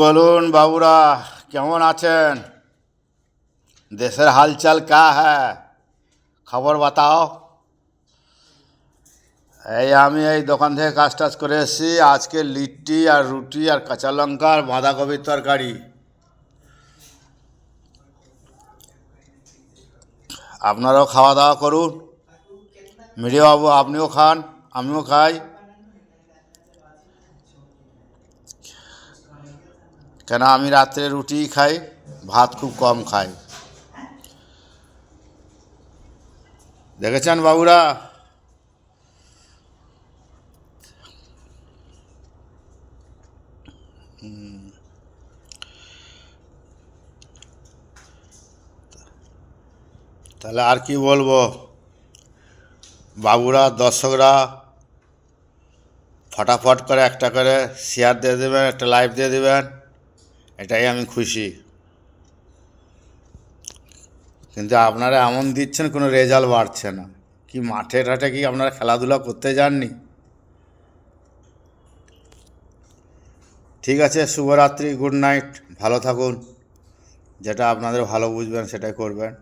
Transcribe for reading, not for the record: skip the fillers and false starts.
বলুন বাবুরা, কেমন আছেন? দেশের হালচাল কা হ্যাঁ, খবর বাতাও। আমি এই দোকান থেকে কাজ টাজ করে এসেছি। আজকে লিট্টি আর রুটি আর কাঁচা লঙ্কা আর বাঁধাকপির তরকারি। আপনারাও খাওয়া দাওয়া করুন। মিডিয়া বাবু, আপনিও খান, আমিও খাই। কেন, আমি রাত্রে রুটিই খাই, ভাত খুব কম খাই। দেখেছেন বাবুরা? তাহলে আর কি বলবো বাবুরা, দর্শকরা ফটাফট করে একটা করে শেয়ার দিয়ে দেবেন, একটা লাইভ দিয়ে দেবেন, এটাই আমি খুশি। কিন্তু আপনারা এমন দিচ্ছেন, কোনো রেজাল্ট বাড়ছে না। কি মাঠে ঘাটে কি আপনারা খেলাধুলা করতে যাননি? ঠিক আছে, শুভরাত্রি, গুড নাইট, ভালো থাকুন। যেটা আপনাদের ভালো বুঝবেন সেটাই করবেন।